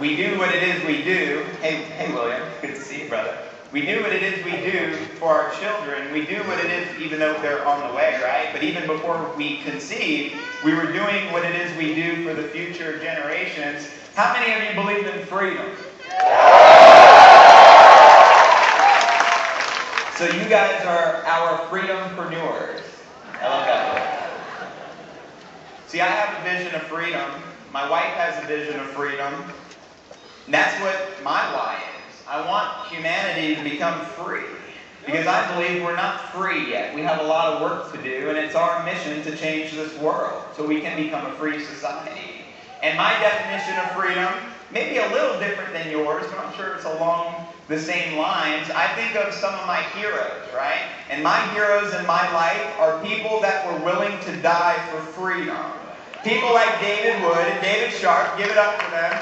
We do what it is we do. Hey, William. Good to see you, brother. We do what it is we do for our children. We do what it is even though they're on the way, right? But even before we conceived, we were doing what it is we do for the future generations. How many of you believe in freedom? So you guys are our freedompreneurs. I love that. See, I have a vision of freedom. My wife has a vision of freedom. And that's what my why is. I want humanity to become free. Because I believe we're not free yet. We have a lot of work to do, and it's our mission to change this world so we can become a free society. And my definition of freedom may be a little different than yours, but I'm sure it's along the same lines. I think of some of my heroes, right? And my heroes in my life are people that were willing to die for freedom. People like David Wood and David Sharp. Give it up for them.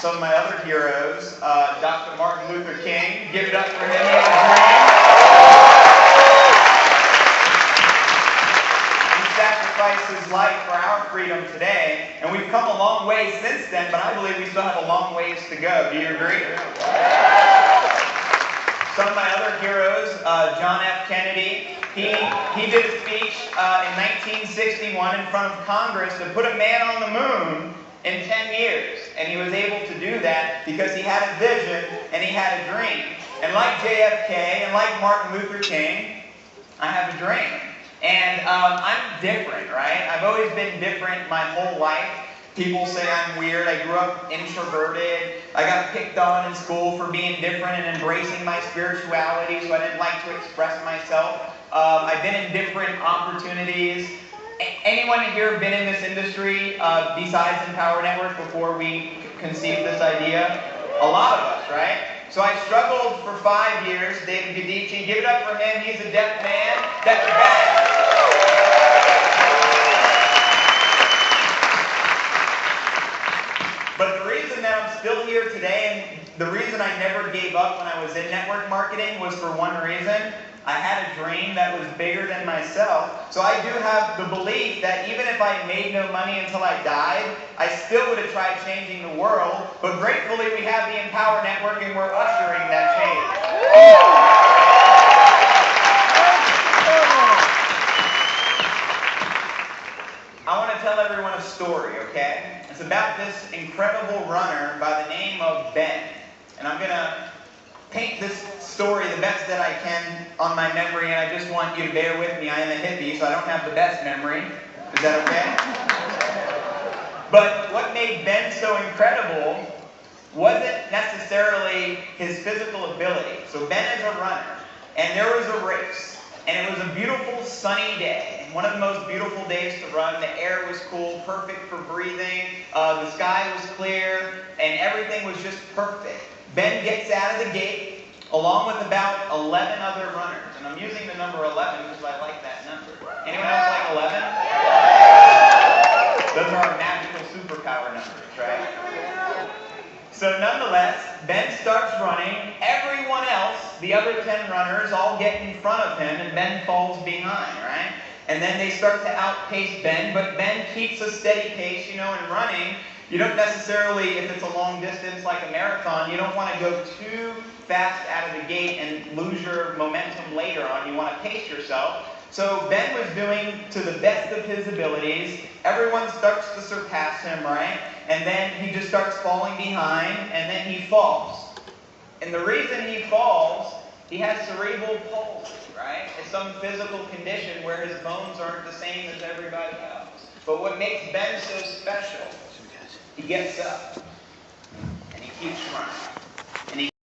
Some of my other heroes, Dr. Martin Luther King. Give it up for him. He had a dream. He sacrificed his life for our freedom today, and we've come a long way since then, but I believe we still have a long ways to go. Do you agree? Some of my other heroes, John F. Kennedy, he did a speech in 1961 in front of Congress to put a man on the moon in 10 years. And he was able to do that because he had a vision and he had a dream. And like JFK and like Martin Luther King, I have a dream. And I'm different, right? I've always been different my whole life. People say I'm weird. I grew up introverted. I got picked on in school for being different and embracing my spirituality, so I didn't like to express myself. I've been in different opportunities. Anyone here been in this industry besides Empower Network before we conceived this idea? A lot of us, right? So I struggled for 5 years. David Gadici, give it up for him. He's a deaf man. That's bad. But the reason that I'm still here today, and the reason I never gave up when I was in network marketing was for one reason. I had a dream that was bigger than myself. So I do have the belief that even if I made no money until I died, I still would have tried changing the world. But gratefully, we have the Empower Network, and we're ushering that change. I want to tell everyone a story, okay? It's about this incredible runner by the name of Ben. And I'm going to paint this story the best that I can on my memory, and I just want you to bear with me. I am a hippie, so I don't have the best memory. Is that okay? But what made Ben so incredible wasn't necessarily his physical ability. So Ben is a runner, and there was a race, and it was a beautiful sunny day. One of the most beautiful days to run. The air was cool, perfect for breathing. The sky was clear, and everything was just perfect. Ben gets out of the gate along with about 11 other runners. And I'm using the number 11 because I like that number. Anyone else like 11? Those are our magical superpower numbers, right? So nonetheless, Ben starts running. Everyone else, the other 10 runners, all get in front of him, and Ben falls behind, right? And then they start to outpace Ben, but Ben keeps a steady pace, in running. You don't necessarily, if it's a long distance like a marathon, you don't want to go too fast out of the gate and lose your momentum later on. You want to pace yourself. So Ben was doing to the best of his abilities. Everyone starts to surpass him, right? And then he just starts falling behind, and then he falls. And the reason he falls, he has cerebral palsy, right? It's some physical condition where his bones aren't the same as everybody else. But what makes Ben so special, he gets up, and he keeps running. And he